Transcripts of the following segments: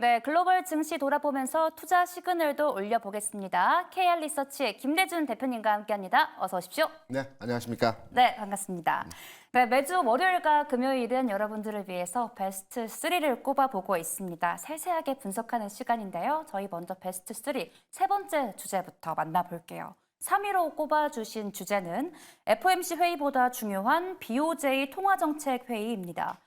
네, 글로벌 증시 돌아보면서 투자 시그널도 올려보겠습니다. KR리서치의 김대준 대표님과 함께합니다. 어서 오십시오. 네, 안녕하십니까. 네, 반갑습니다. 네, 매주 월요일과 금요일은 여러분들을 위해서 베스트 3를 꼽아보고 있습니다. 세세하게 분석하는 시간인데요. 저희 먼저 베스트 3, 세 번째 주제부터 만나볼게요. 3위로 꼽아주신 주제는 FOMC 회의보다 중요한 BOJ 통화정책 회의입니다.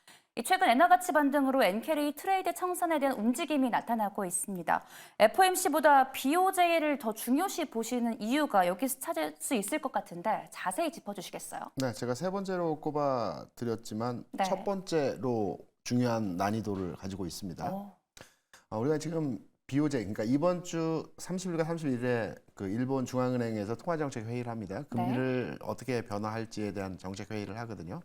최근 엔화 가치 반등으로 엔캐리 트레이드 청산에 대한 움직임이 나타나고 있습니다. FOMC보다 BOJ를 더 중요시 보시는 이유가 여기서 찾을 수 있을 것 같은데 자세히 짚어주시겠어요? 네, 제가 세 번째로 꼽아 드렸지만 네. 첫 번째로 중요한 난이도를 가지고 있습니다. 우리가 지금 BOJ, 그러니까 이번 주 30일과 31일에 그 일본 중앙은행에서 통화정책 회의를 합니다. 금리를 어떻게 변화할지에 대한 정책 회의를 하거든요.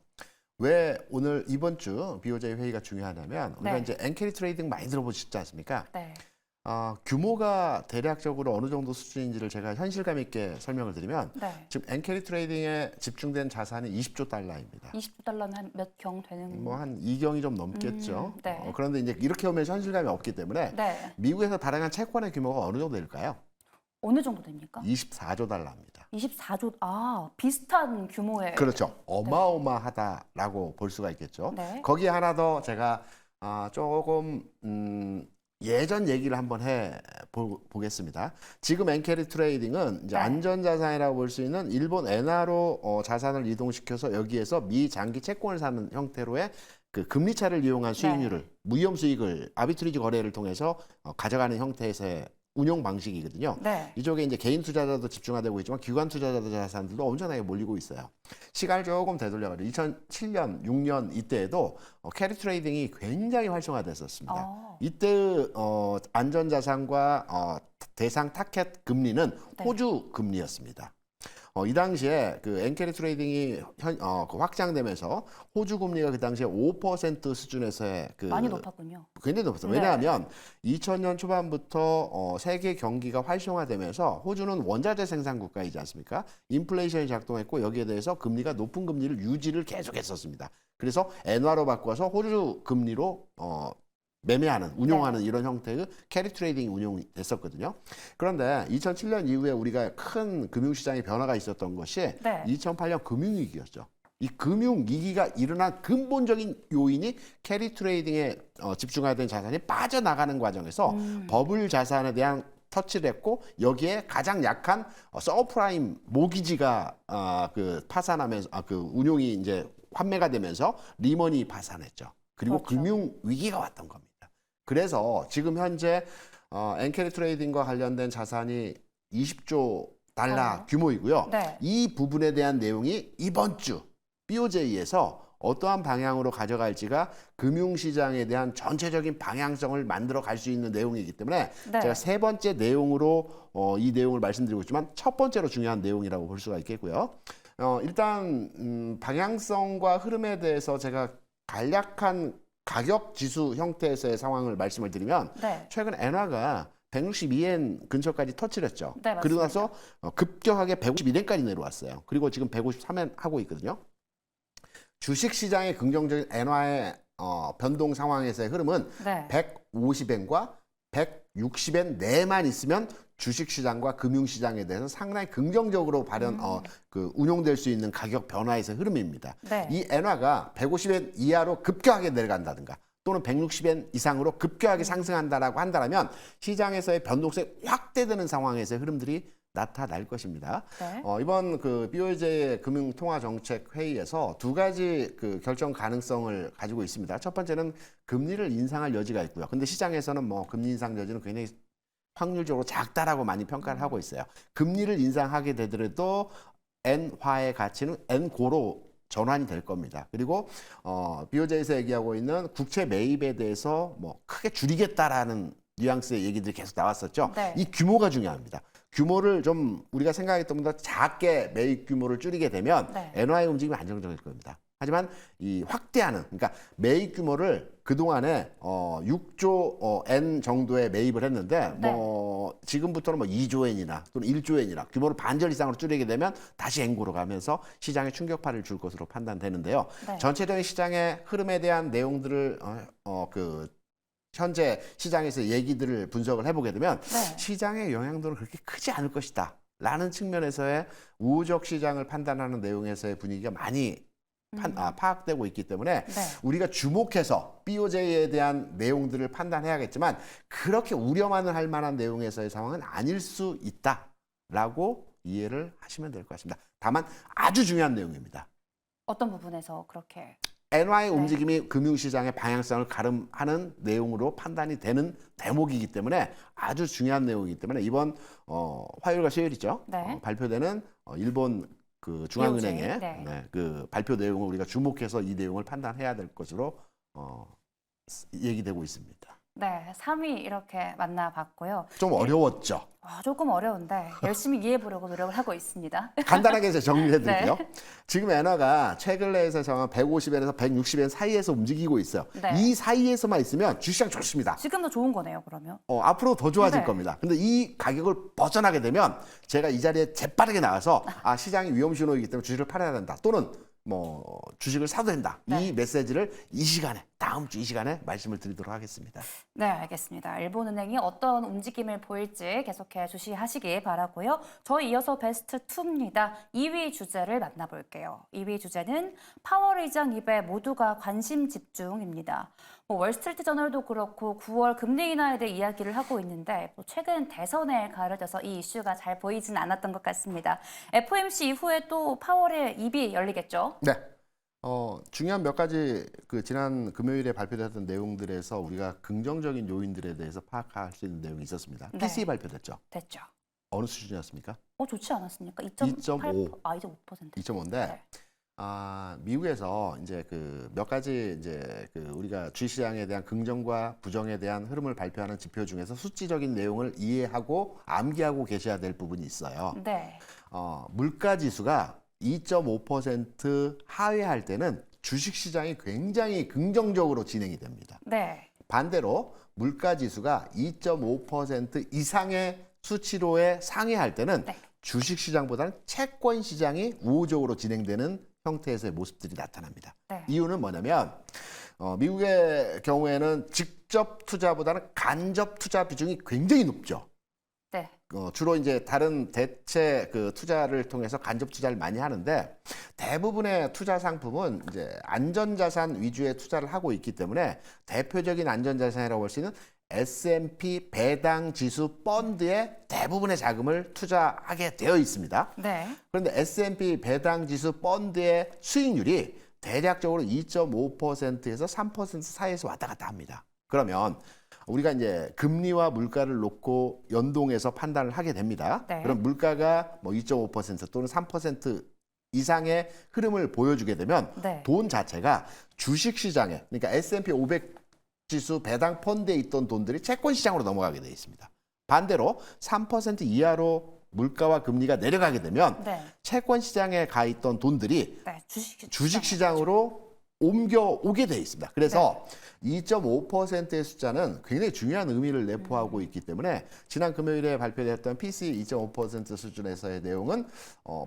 왜 오늘 이번 주 BOJ 회의가 중요하냐면 우리가 네. 이제 엔캐리 트레이딩 많이 들어보셨지 않습니까? 네. 규모가 대략적으로 어느 정도 수준인지를 제가 현실감 있게 설명을 드리면 네. 지금 엔캐리 트레이딩에 집중된 자산이 20조 달러입니다. 20달러면 한 몇 경 되는? 뭐 한 2경이 좀 넘겠죠. 네. 그런데 이제 이렇게 오면 현실감이 없기 때문에 네. 미국에서 발행한 채권의 규모가 어느 정도 될까요? 어느 정도 됩니까? 24조 달러입니다. 24조, 비슷한 규모의. 그렇죠. 어마어마하다라고 볼 수가 있겠죠. 네. 거기에 하나 더 제가 조금 예전 얘기를 한번 보겠습니다. 지금 엔캐리 트레이딩은 이제 네. 안전자산이라고 볼 수 있는 일본 엔화로 자산을 이동시켜서 여기에서 미 장기 채권을 사는 형태로의 그 금리 차를 이용한 수익률을 무이험 수익을 아비트리지 거래를 통해서 가져가는 형태에서의 운용 방식이거든요. 네. 이쪽에 이제 개인 투자자도 집중화되고 있지만 기관 투자자들 자산들도 엄청나게 몰리고 있어요. 시간을 조금 되돌려가지고 2007년, 6년 이때에도 캐리 트레이딩이 굉장히 활성화됐었습니다. 이때 안전자산과 대상 타켓 금리는 네. 호주 금리였습니다. 이 당시에 그 엔캐리 트레이딩이 그 확장되면서 호주 금리가 그 당시에 5% 수준에서의 많이 높았군요. 굉장히 높았어요. 왜냐하면 2000년 초반부터 세계 경기가 활성화되면서 호주는 원자재 생산 국가이지 않습니까? 인플레이션이 작동했고 여기에 대해서 금리가 높은 금리를 유지를 계속했었습니다. 그래서 엔화로 바꿔서 호주 금리로 매매하는, 운용하는 이런 형태의 캐리 트레이딩이 운용이 됐었거든요. 그런데 2007년 이후에 우리가 큰 금융시장의 변화가 있었던 것이 2008년 금융위기였죠. 이 금융위기가 일어난 근본적인 요인이 캐리 트레이딩에 집중화된 자산이 빠져나가는 과정에서 버블 자산에 대한 터치를 했고 여기에 가장 약한 서프라임 모기지가 파산하면서 그 운용이 이제 환매가 되면서 리먼이 파산했죠. 그리고 그렇죠. 금융 위기가 왔던 겁니다. 그래서 지금 현재 엔캐리 트레이딩과 관련된 자산이 20조 달러 규모이고요. 네. 이 부분에 대한 내용이 이번 주 BOJ에서 어떠한 방향으로 가져갈지가 금융시장에 대한 전체적인 방향성을 만들어 갈 수 있는 내용이기 때문에 네. 제가 세 번째 내용으로 이 내용을 말씀드리고 있지만 첫 번째로 중요한 내용이라고 볼 수가 있겠고요. 일단 방향성과 흐름에 대해서 제가 간략한 가격 지수 형태에서의 상황을 말씀을 드리면 최근 엔화가 162엔 근처까지 터치를 했죠. 네, 그러고 나서 급격하게 152엔까지 내려왔어요. 그리고 지금 153엔 하고 있거든요. 주식시장의 긍정적인 엔화의 변동 상황에서의 흐름은 150엔과 160엔 내만 있으면 주식시장과 금융시장에 대해서 상당히 긍정적으로 운용될 수 있는 가격 변화에서의 흐름입니다. 이 엔화가 150엔 이하로 급격하게 내려간다든가 또는 160엔 이상으로 급격하게 상승한다라고 한다면 시장에서의 변동성이 확대되는 상황에서의 흐름들이 나타날 것입니다. 이번 그 BOJ 금융통화정책 회의에서 두 가지 그 결정 가능성을 가지고 있습니다. 첫 번째는 금리를 인상할 여지가 있고요. 근데 시장에서는 뭐 금리 인상 여지는 굉장히 확률적으로 작다라고 많이 평가를 하고 있어요. 금리를 인상하게 되더라도 엔화의 가치는 엔고로 전환이 될 겁니다. 그리고 BOJ에서 얘기하고 있는 국채 매입에 대해서 뭐 크게 줄이겠다라는 뉘앙스의 얘기들이 계속 나왔었죠. 이 규모가 중요합니다. 규모를 좀 우리가 생각했던 것보다 작게 매입 규모를 줄이게 되면 엔화의 움직임이 안정적일 겁니다. 하지만 이 확대하는, 그러니까 매입 규모를 그동안에 6조 엔 정도의 매입을 했는데 뭐 지금부터는 뭐 2조 엔이나 또는 1조 엔이나 규모를 반절 이상으로 줄이게 되면 다시 엔고로 가면서 시장에 충격파를 줄 것으로 판단되는데요. 전체적인 시장의 흐름에 대한 내용들을 현재 시장에서 얘기들을 분석을 해보게 되면 네. 시장의 영향도는 그렇게 크지 않을 것이다 라는 측면에서의 우호적 시장을 판단하는 내용에서의 분위기가 많이 파악되고 있기 때문에 네. 우리가 주목해서 BOJ에 대한 내용들을 판단해야겠지만 그렇게 우려만을 할 만한 내용에서의 상황은 아닐 수 있다라고 이해를 하시면 될 것 같습니다. 다만 아주 중요한 내용입니다. 어떤 부분에서 그렇게 엔화의 네. 움직임이 금융시장의 방향성을 가름하는 내용으로 판단이 되는 대목이기 때문에 아주 중요한 내용이기 때문에 이번 화요일과 수요일이죠. 네. 발표되는 일본 그 중앙은행의 BOJ, 네. 네, 그 발표 내용을 우리가 주목해서 이 내용을 판단해야 될 것으로 얘기되고 있습니다. 네, 3위 이렇게 만나봤고요. 좀 어려웠죠. 조금 어려운데 열심히 이해해보려고 노력을 하고 있습니다. 간단하게 이제 정리해드릴게요. 네. 지금 엔화가 최근래에서 정한 150엔에서 160엔 사이에서 움직이고 있어요. 네. 이 사이에서만 있으면 주시장 좋습니다. 지금도 좋은 거네요, 그러면. 앞으로 더 좋아질 네. 겁니다. 근데 이 가격을 벗어나게 되면 제가 이 자리에 재빠르게 나와서 시장이 위험 신호이기 때문에 주식을 팔아야 된다. 또는 뭐 주식을 사도 된다. 네. 이 메시지를 이 시간에 다음 주 이 시간에 말씀을 드리도록 하겠습니다. 네, 알겠습니다. 일본은행이 어떤 움직임을 보일지 계속해 주시하시기 바라고요. 저희 이어서 베스트 2입니다. 2위 주제를 만나볼게요. 2위 주제는 파월 의장 입에 모두가 관심 집중입니다. 월스트리트 저널도 그렇고 9월 금리 인하에 대해 이야기를 하고 있는데 최근 대선에 가려져서 이 이슈가 잘 보이진 않았던 것 같습니다. FOMC 이후에 또 파월의 입이 열리겠죠? 네. 중요한 몇 가지 그 지난 금요일에 발표됐던 내용들에서 우리가 긍정적인 요인들에 대해서 파악할 수 있는 내용이 있었습니다. 네. PCE 발표됐죠. 됐죠. 어느 수준이었습니까? 좋지 않았습니까? 2.5. 2.5%. 2.5인데 네. 미국에서 이제 그 몇 가지 이제 그 우리가 주식시장에 대한 긍정과 부정에 대한 흐름을 발표하는 지표 중에서 수치적인 내용을 이해하고 암기하고 계셔야 될 부분이 있어요. 네. 물가 지수가 2.5% 하회할 때는 주식시장이 굉장히 긍정적으로 진행이 됩니다. 네. 반대로 물가 지수가 2.5% 이상의 수치로에 상회할 때는 네. 주식시장보다는 채권시장이 우호적으로 진행되는 형태에서의 모습들이 나타납니다. 네. 이유는 뭐냐면 미국의 경우에는 직접 투자보다는 간접 투자 비중이 굉장히 높죠. 네. 주로 이제 다른 대체 그 투자를 통해서 간접 투자를 많이 하는데 대부분의 투자 상품은 이제 안전자산 위주의 투자를 하고 있기 때문에 대표적인 안전자산이라고 볼 수 있는 S&P 배당 지수 펀드에 대부분의 자금을 투자하게 되어 있습니다. 네. 그런데 S&P 배당 지수 펀드의 수익률이 대략적으로 2.5%에서 3% 사이에서 왔다 갔다 합니다. 그러면 우리가 이제 금리와 물가를 놓고 연동해서 판단을 하게 됩니다. 네. 그럼 물가가 뭐 2.5% 또는 3% 이상의 흐름을 보여주게 되면 네. 돈 자체가 주식시장에, 그러니까 S&P 500 지수 배당 펀드에 있던 돈들이 채권 시장으로 넘어가게 되어 있습니다. 반대로 3% 이하로 물가와 금리가 내려가게 되면 네. 채권 시장에 가 있던 돈들이 네. 주식 시장으로 옮겨오게 되어 있습니다. 그래서 2.5%의 숫자는 굉장히 중요한 의미를 내포하고 있기 때문에 지난 금요일에 발표됐던 PCE 2.5% 수준에서의 내용은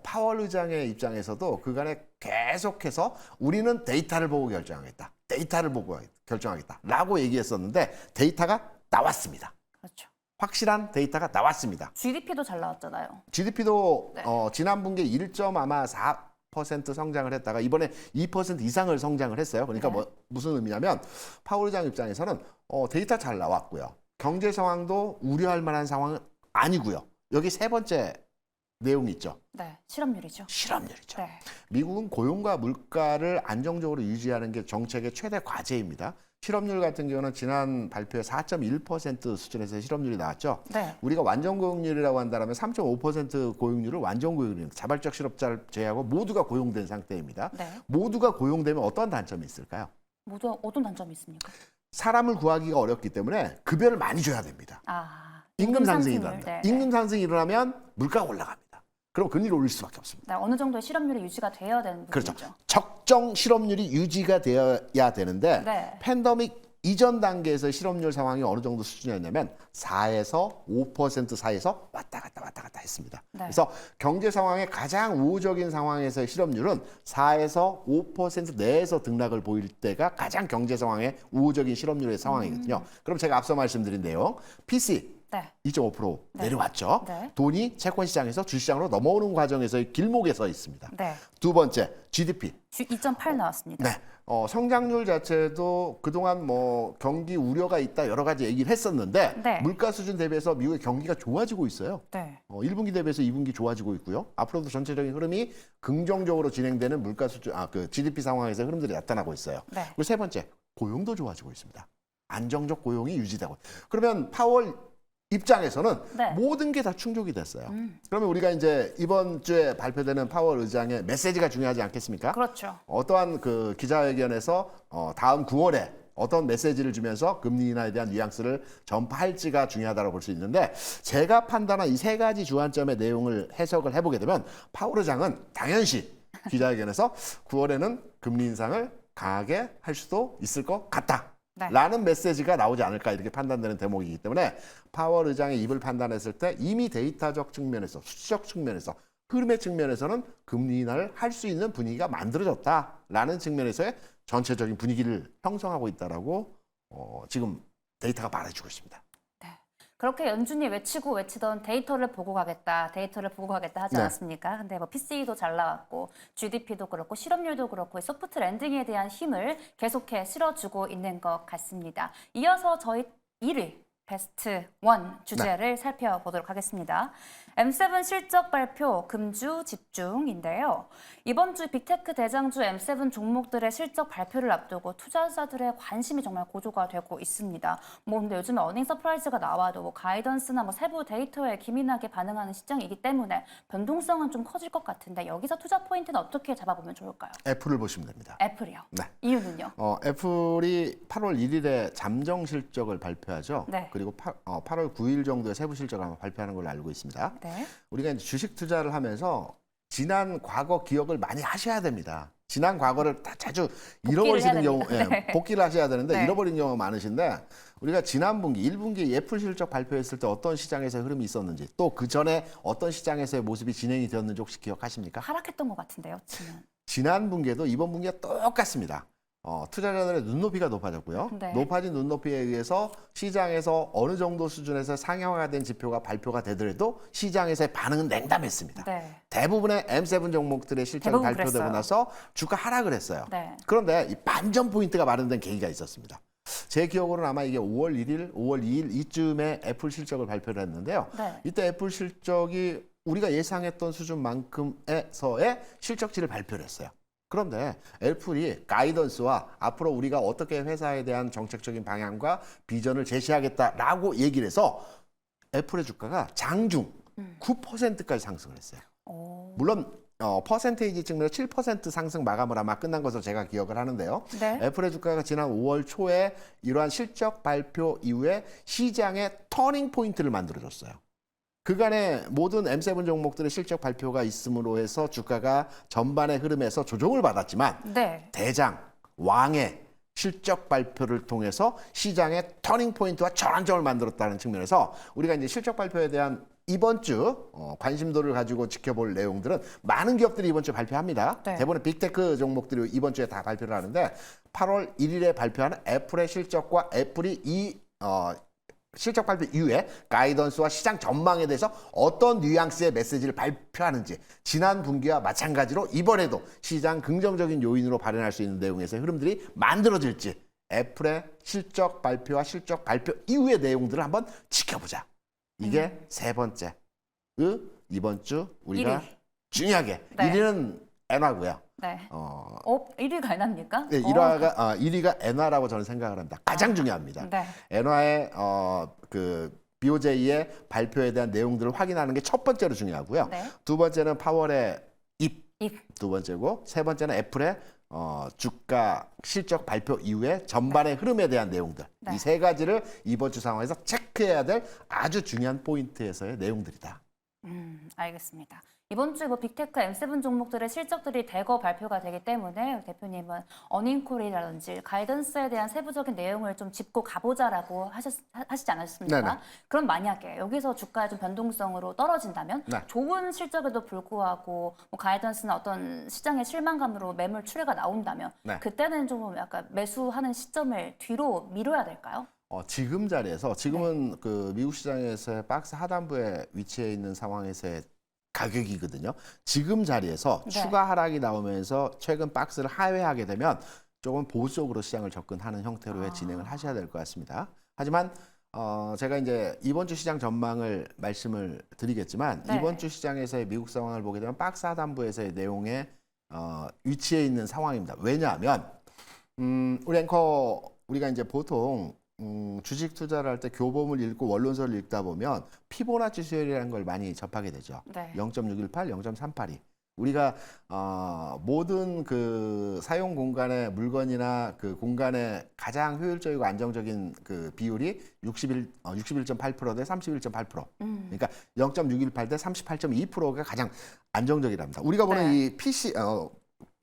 파월 의장의 입장에서도 그간에 계속해서 우리는 데이터를 보고 결정하겠다. 데이터를 보고 결정하겠다라고 얘기했었는데 데이터가 나왔습니다. 그렇죠. 확실한 데이터가 나왔습니다. GDP도 잘 나왔잖아요. GDP도 네. 지난 분기에 1.4% 성장을 했다가 이번에 2% 이상을 성장을 했어요. 그러니까 네. 무슨 의미냐면 파월 의장 입장에서는 데이터 잘 나왔고요. 경제 상황도 우려할 만한 상황은 아니고요. 여기 세 번째 내용이 있죠. 네. 실업률이죠. 실업률이죠. 네. 미국은 고용과 물가를 안정적으로 유지하는 게 정책의 최대 과제입니다. 실업률 같은 경우는 지난 발표에 4.1% 수준에서 실업률이 나왔죠. 네. 우리가 완전 고용률이라고 한다면 3.5% 고용률을 완전 고용률입니다. 자발적 실업자를 제외하고 모두가 고용된 상태입니다. 네. 모두가 고용되면 어떤 단점이 있을까요? 모두 어떤 단점이 있습니까? 사람을 구하기가 어렵기 때문에 급여를 많이 줘야 됩니다. 임금 상승이 일어납니다. 네. 임금 상승이 일어나면 물가가 올라갑니다. 그럼 금리를 올릴 수밖에 없습니다. 네, 어느 정도의 실업률이 유지가 되어야 되는 부분이죠. 그렇죠. 적정 실업률이 유지가 되어야 되는데 네. 팬데믹 이전 단계에서 실업률 상황이 어느 정도 수준이었냐면 4에서 5% 사이에서 왔다 갔다 했습니다. 네. 그래서 경제 상황의 가장 우호적인 상황에서의 실업률은 4에서 5% 내에서 등락을 보일 때가 가장 경제 상황의 우호적인 실업률의 상황이거든요. 그럼 제가 앞서 말씀드린 내용, PC 네. 2.5% 네. 내려왔죠. 네. 돈이 채권 시장에서 주시장으로 넘어오는 과정에서의 길목에 서 있습니다. 네. 두 번째, GDP. 2.8 나왔습니다. 네. 성장률 자체도 그동안 뭐 경기 우려가 있다 여러 가지 얘기를 했었는데 네. 물가 수준 대비해서 미국의 경기가 좋아지고 있어요. 네. 1분기 대비해서 2분기 좋아지고 있고요. 앞으로도 전체적인 흐름이 긍정적으로 진행되는 물가 수준, 그 GDP 상황에서 흐름들이 나타나고 있어요. 네. 그리고 세 번째, 고용도 좋아지고 있습니다. 안정적 고용이 유지되고. 그러면 파월 입장에서는 네. 모든 게 다 충족이 됐어요. 그러면 우리가 이제 이번 주에 발표되는 파월 의장의 메시지가 중요하지 않겠습니까? 그렇죠. 어떠한 그 기자회견에서 다음 9월에 어떤 메시지를 주면서 금리 인하에 대한 뉘앙스를 전파할지가 중요하다고 볼 수 있는데 제가 판단한 이 세 가지 주안점의 내용을 해석을 해보게 되면 파월 의장은 당연시 기자회견에서 9월에는 금리 인상을 강하게 할 수도 있을 것 같다. 네. 라는 메시지가 나오지 않을까 이렇게 판단되는 대목이기 때문에 파월 의장의 입을 판단했을 때 이미 데이터적 측면에서 수치적 측면에서 흐름의 측면에서는 금리 인하를 할 수 있는 분위기가 만들어졌다라는 측면에서의 전체적인 분위기를 형성하고 있다라고 지금 데이터가 말해주고 있습니다. 그렇게 연준이 외치던 데이터를 보고 가겠다 하지 네. 않았습니까? 근데 뭐 PC도 잘 나왔고 GDP도 그렇고 실업률도 그렇고 소프트 랜딩에 대한 힘을 계속해 실어주고 있는 것 같습니다. 이어서 저희 1위 베스트 1 주제를 살펴보도록 하겠습니다. M7 실적 발표 금주 집중인데요. 이번 주 빅테크 대장주 M7 종목들의 실적 발표를 앞두고 투자자들의 관심이 정말 고조가 되고 있습니다. 근데 요즘에 어닝 서프라이즈가 나와도 가이던스나 세부 데이터에 기민하게 반응하는 시장이기 때문에 변동성은 좀 커질 것 같은데 여기서 투자 포인트는 어떻게 잡아보면 좋을까요? 애플을 보시면 됩니다. 애플이요. 네. 이유는요? 애플이 8월 1일에 잠정 실적을 발표하죠. 네. 그리고 8월 9일 정도에 세부 실적을 아마 발표하는 걸로 알고 있습니다. 네. 우리가 이제 주식 투자를 하면서 지난 과거 기억을 많이 하셔야 됩니다. 지난 과거를 다 자주 잃어버리시는 경우, 네. 복기를 하셔야 되는데 네. 잃어버린 경우가 많으신데 우리가 지난 분기, 1분기 애플 실적 발표했을 때 어떤 시장에서의 흐름이 있었는지 또 그 전에 어떤 시장에서의 모습이 진행이 되었는지 혹시 기억하십니까? 하락했던 것 같은데요, 지난 분기에도 이번 분기가 똑같습니다. 투자자들의 눈높이가 높아졌고요. 네. 높아진 눈높이에 의해서 시장에서 어느 정도 수준에서 상향화가 된 지표가 발표가 되더라도 시장에서의 반응은 냉담했습니다. 네. 대부분의 M7 종목들의 실적이 대부분 발표되고 그랬어요. 나서 주가 하락을 했어요. 네. 그런데 이 반전 포인트가 마련된 계기가 있었습니다. 제 기억으로는 아마 이게 5월 1일, 5월 2일 이쯤에 애플 실적을 발표를 했는데요. 네. 이때 애플 실적이 우리가 예상했던 수준만큼에서의 실적치를 발표를 했어요. 그런데 애플이 가이던스와 앞으로 우리가 어떻게 회사에 대한 정책적인 방향과 비전을 제시하겠다라고 얘기를 해서 애플의 주가가 장중 9%까지 상승을 했어요. 오. 물론 퍼센테이지 측면에서 7% 상승 마감을 아마 끝난 것으로 제가 기억을 하는데요. 네. 애플의 주가가 지난 5월 초에 이러한 실적 발표 이후에 시장의 터닝 포인트를 만들어줬어요. 그간의 모든 M7 종목들의 실적 발표가 있음으로 해서 주가가 전반의 흐름에서 조정을 받았지만 네. 대장, 왕의 실적 발표를 통해서 시장의 터닝 포인트와 전환점을 만들었다는 측면에서 우리가 이제 실적 발표에 대한 이번 주 관심도를 가지고 지켜볼 내용들은 많은 기업들이 이번 주에 발표합니다. 네. 대부분의 빅테크 종목들이 이번 주에 다 발표를 하는데 8월 1일에 발표하는 애플의 실적과 애플이 실적 발표 이후에 가이던스와 시장 전망에 대해서 어떤 뉘앙스의 메시지를 발표하는지 지난 분기와 마찬가지로 이번에도 시장 긍정적인 요인으로 발현할 수 있는 내용에서의 흐름들이 만들어질지 애플의 실적 발표와 실적 발표 이후의 내용들을 한번 지켜보자. 이게 세 번째. 이번 주 우리가 1위. 중요하게 네. 1위는 엔화고요. 네. 1위가 엔화입니까? 네, 1위가 엔화라고 저는 생각을 합니다. 가장 중요합니다. 네. 엔화의 그 BOJ의 발표에 대한 내용들을 확인하는 게 첫 번째로 중요하고요. 네. 두 번째는 파월의 입. 입. 두 번째고 세 번째는 애플의 주가 실적 발표 이후에 전반의 흐름에 대한 내용들. 네. 이 세 가지를 이번 주 상황에서 체크해야 될 아주 중요한 포인트에서의 내용들이다. 알겠습니다. 이번 주에 뭐 빅테크 M7 종목들의 실적들이 대거 발표가 되기 때문에 대표님은 어닝콜이라든지 가이던스에 대한 세부적인 내용을 좀 짚고 가보자라고 하시지 않았습니까? 네네. 그럼 만약에 여기서 주가의 좀 변동성으로 떨어진다면 네. 좋은 실적에도 불구하고 뭐 가이던스나 어떤 시장의 실망감으로 매물 출회가 나온다면 네. 그때는 좀 약간 매수하는 시점을 뒤로 미뤄야 될까요? 지금 자리에서 지금은 그 미국 시장에서의 박스 하단부에 위치해 있는 상황에서의 가격이거든요. 지금 자리에서 네. 추가 하락이 나오면서 최근 박스를 하회하게 되면 조금 보수적으로 시장을 접근하는 형태로의 진행을 하셔야 될 것 같습니다. 하지만 제가 이제 이번 주 시장 전망을 말씀을 드리겠지만 네. 이번 주 시장에서의 미국 상황을 보게 되면 박스 하단부에서의 내용에 위치해 있는 상황입니다. 왜냐하면 우리 앵커 우리가 이제 보통 주식 투자를 할 때 교범을 읽고 원론서를 읽다 보면 피보나치 수열이라는 걸 많이 접하게 되죠. 네. 0.618, 0.382. 우리가 모든 그 사용 공간의 물건이나 그 공간의 가장 효율적이고 안정적인 그 비율이 61.8% 대 31.8%. 그러니까 0.618 대 38.2%가 가장 안정적이랍니다. 우리가 보는 네. 이 PC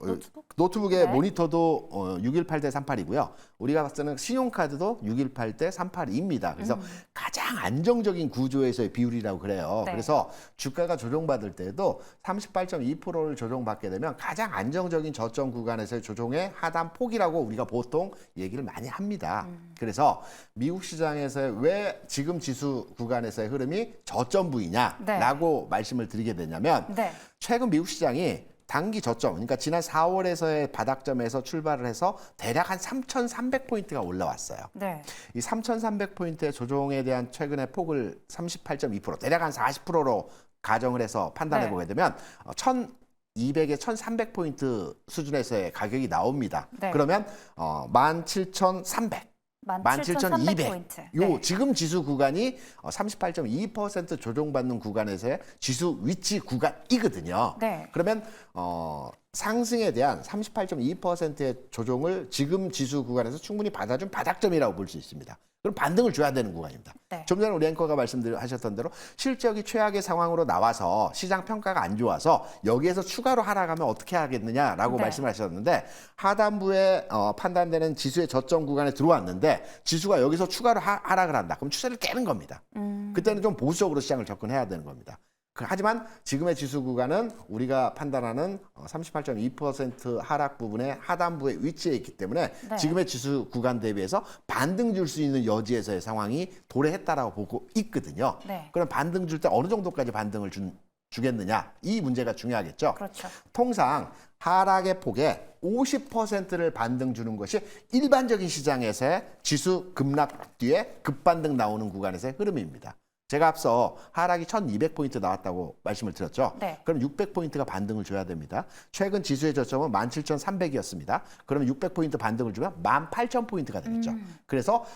노트북? 노트북의 네. 모니터도 618 대 382고요. 우리가 봤을 때는 신용카드도 618 대 382입니다. 그래서 가장 안정적인 구조에서의 비율이라고 그래요. 네. 그래서 주가가 조정받을 때도 38.2%를 조정받게 되면 가장 안정적인 저점 구간에서의 조정의 하단 폭이라고 우리가 보통 얘기를 많이 합니다. 그래서 미국 시장에서의 왜 지금 지수 구간에서의 흐름이 저점 부위냐라고 말씀을 드리게 되냐면 네. 최근 미국 시장이 단기 저점, 그러니까 지난 4월에서의 바닥점에서 출발을 해서 대략 한 3,300포인트가 올라왔어요. 네. 이 3,300포인트의 조정에 대한 최근의 폭을 38.2%, 대략 한 40%로 가정을 해서 판단해 네. 보게 되면 1,200에 1,300포인트 수준에서의 가격이 나옵니다. 네. 그러면 17,300. 17,200. 포인트. 요 지금 지수 구간이 38.2% 조정받는 구간에서의 지수 위치 구간이거든요. 네. 그러면 상승에 대한 38.2%의 조정을 지금 지수 구간에서 충분히 받아준 바닥점이라고 볼 수 있습니다. 그럼 반등을 줘야 되는 구간입니다. 네. 좀 전에 우리 앵커가 말씀하셨던 대로 실적이 최악의 상황으로 나와서 시장 평가가 안 좋아서 여기에서 추가로 하락하면 어떻게 하겠느냐라고 네. 말씀을 하셨는데 하단부에 판단되는 지수의 저점 구간에 들어왔는데 지수가 여기서 추가로 하락을 한다. 그럼 추세를 깨는 겁니다. 그때는 좀 보수적으로 시장을 접근해야 되는 겁니다. 하지만 지금의 지수 구간은 우리가 판단하는 38.2% 하락 부분의 하단부에 위치해 있기 때문에 네. 지금의 지수 구간 대비해서 반등 줄 수 있는 여지에서의 상황이 도래했다라고 보고 있거든요. 네. 그럼 반등 줄 때 어느 정도까지 반등을 주겠느냐? 이 문제가 중요하겠죠. 그렇죠. 통상 하락의 폭의 50%를 반등 주는 것이 일반적인 시장에서의 지수 급락 뒤에 급반등 나오는 구간에서의 흐름입니다. 제가 앞서 하락이 1200포인트 나왔다고 말씀을 드렸죠. 네. 그럼 600포인트가 반등을 줘야 됩니다. 최근 지수의 저점은 17,300이었습니다. 그러면 600포인트 반등을 주면 18,000포인트가 되겠죠. 그래서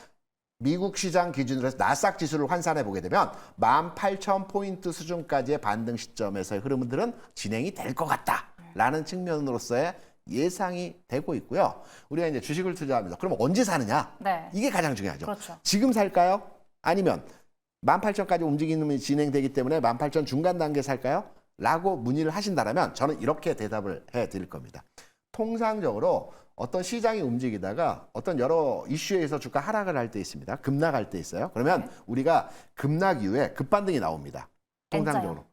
미국 시장 기준으로 해서 나스닥 지수를 환산해 보게 되면 18,000포인트 수준까지의 반등 시점에서의 흐름들은 진행이 될 것 같다라는 측면으로서의 예상이 되고 있고요. 우리가 이제 주식을 투자하면서 그럼 언제 사느냐? 네. 이게 가장 중요하죠. 그렇죠. 지금 살까요? 아니면 18,000까지 움직임이 진행되기 때문에 18,000 중간 단계 살까요? 라고 문의를 하신다면 저는 이렇게 대답을 해드릴 겁니다. 통상적으로 어떤 시장이 움직이다가 어떤 여러 이슈에서 주가 하락을 할 때 있습니다. 급락할 때 있어요. 그러면 우리가 급락 이후에 급반등이 나옵니다. 통상적으로.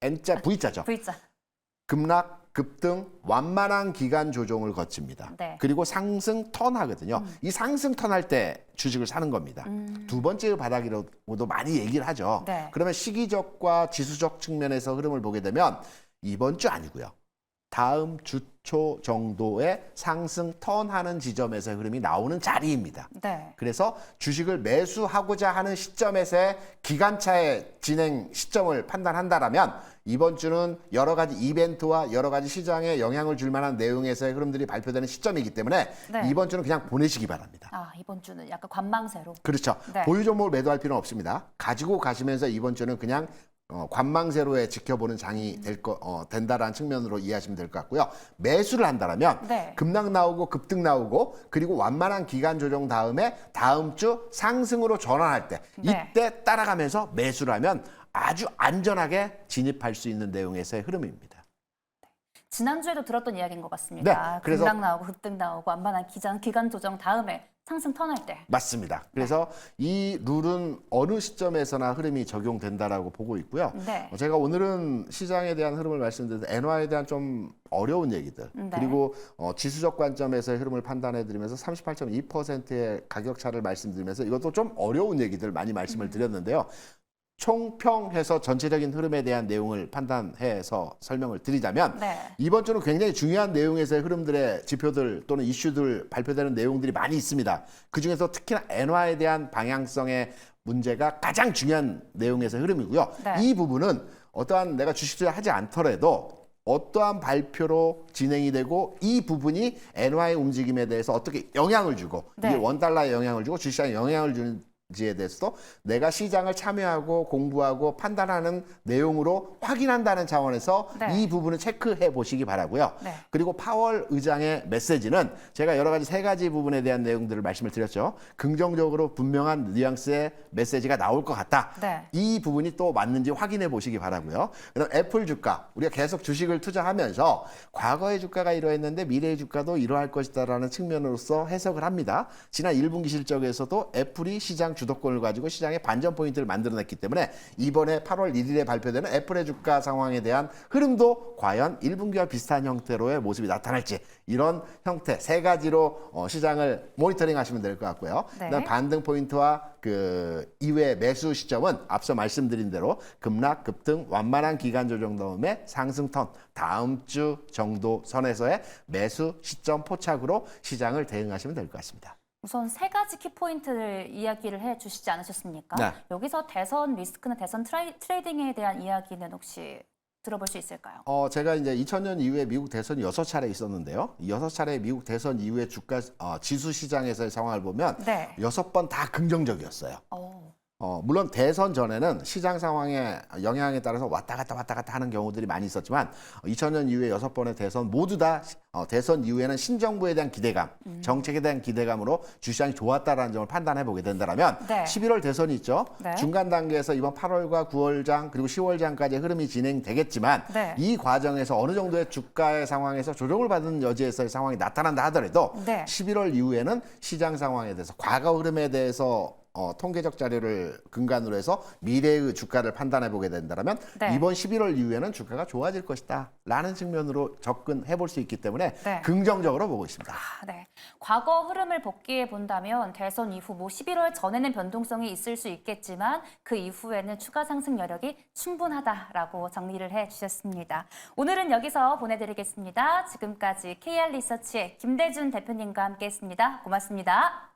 N자, V자죠. V자. 급락, 급등, 완만한 기간 조정을 거칩니다. 네. 그리고 상승 턴하거든요. 이 상승 턴할 때 주식을 사는 겁니다. 두 번째 바닥이라고도 많이 얘기를 하죠. 네. 그러면 시기적과 지수적 측면에서 흐름을 보게 되면 이번 주 아니고요. 다음 주 초 정도의 상승 턴하는 지점에서의 흐름이 나오는 자리입니다. 네. 그래서 주식을 매수하고자 하는 시점에서의 기간차의 진행 시점을 판단한다라면 이번 주는 여러 가지 이벤트와 여러 가지 시장에 영향을 줄 만한 내용에서의 흐름들이 발표되는 시점이기 때문에 네. 이번 주는 그냥 보내시기 바랍니다. 아, 이번 주는 약간 관망세로. 그렇죠. 네. 보유 종목을 매도할 필요는 없습니다. 가지고 가시면서 이번 주는 그냥 관망세로에 지켜보는 장이 된다라는 측면으로 이해하시면 될 것 같고요. 매수를 한다면 네. 급락 나오고 급등 나오고 그리고 완만한 기간 조정 다음에 다음 주 상승으로 전환할 때 네. 이때 따라가면서 매수를 하면 아주 안전하게 진입할 수 있는 내용에서의 흐름입니다. 지난주에도 들었던 이야기인 것 같습니다. 네, 그래서 급락 나오고 급등 나오고 완만한 기간 조정 다음에 상승 턴할 때. 맞습니다. 그래서 이 룰은 어느 시점에서나 흐름이 적용된다라고 보고 있고요. 네. 제가 오늘은 시장에 대한 흐름을 말씀드렸는데 엔화에 대한 좀 어려운 얘기들 네. 그리고 지수적 관점에서의 흐름을 판단해드리면서 38.2%의 가격 차를 말씀드리면서 이것도 좀 어려운 얘기들 많이 말씀을 드렸는데요. 총평해서 전체적인 흐름에 대한 내용을 판단해서 설명을 드리자면 네. 이번 주는 굉장히 중요한 내용에서의 흐름들의 지표들 또는 이슈들 발표되는 내용들이 많이 있습니다. 그중에서 특히나 엔화에 대한 방향성의 문제가 가장 중요한 내용에서의 흐름이고요. 네. 이 부분은 어떠한 내가 주식 투자하지 않더라도 어떠한 발표로 진행이 되고 이 부분이 엔화의 움직임에 대해서 어떻게 영향을 주고 네. 이게 원달러에 영향을 주고 주식시장에 영향을 주는 지에 대해서도 내가 시장을 참여하고 공부하고 판단하는 내용으로 확인한다는 차원에서 네. 이 부분을 체크해 보시기 바라고요. 네. 그리고 파월 의장의 메시지는 제가 여러 가지 세 가지 부분에 대한 내용들을 말씀을 드렸죠. 긍정적으로 분명한 뉘앙스의 메시지가 나올 것 같다. 네. 이 부분이 또 맞는지 확인해 보시기 바라고요. 그다음 애플 주가 우리가 계속 주식을 투자하면서 과거의 주가가 이러했는데 미래의 주가도 이러할 것이다라는 측면으로서 해석을 합니다. 지난 1분기 실적에서도 애플이 시장 주도권을 가지고 시장의 반전 포인트를 만들어냈기 때문에 이번에 8월 1일에 발표되는 애플의 주가 상황에 대한 흐름도 과연 1분기와 비슷한 형태로의 모습이 나타날지 이런 형태 세 가지로 시장을 모니터링 하시면 될 것 같고요. 네. 그다음 반등 포인트와 그 이외의 매수 시점은 앞서 말씀드린 대로 급락, 급등, 완만한 기간 조정 다음에 상승 턴 다음 주 정도 선에서의 매수 시점 포착으로 시장을 대응하시면 될 것 같습니다. 우선 세 가지 키포인트를 이야기를 해주시지 않으셨습니까? 네. 여기서 대선 리스크나 대선 트레이딩에 대한 이야기는 혹시 들어볼 수 있을까요? 제가 이제 2000년 이후에 미국 대선이 6차례 있었는데요. 이 6차례 미국 대선 이후에 주가 지수 시장에서의 상황을 보면 네. 6번 다 긍정적이었어요. 물론 대선 전에는 시장 상황의 영향에 따라서 왔다 갔다 하는 경우들이 많이 있었지만 2000년 이후에 6번의 대선 모두 다 대선 이후에는 신정부에 대한 기대감, 정책에 대한 기대감으로 주시장이 좋았다라는 점을 판단해 보게 된다면 네. 11월 대선이 있죠. 네. 중간 단계에서 이번 8월과 9월장 그리고 10월장까지 흐름이 진행되겠지만 네. 이 과정에서 어느 정도의 주가의 상황에서 조정을 받은 여지에서의 상황이 나타난다 하더라도 네. 11월 이후에는 시장 상황에 대해서 과거 흐름에 대해서 통계적 자료를 근간으로 해서 미래의 주가를 판단해 보게 된다면 네. 이번 11월 이후에는 주가가 좋아질 것이다 라는 측면으로 접근해 볼 수 있기 때문에 네. 긍정적으로 보고 있습니다. 네. 과거 흐름을 복귀해 본다면 대선 이후 11월 전에는 변동성이 있을 수 있겠지만 그 이후에는 추가 상승 여력이 충분하다라고 정리를 해주셨습니다. 오늘은 여기서 보내드리겠습니다. 지금까지 KR 리서치의 김대준 대표님과 함께했습니다. 고맙습니다.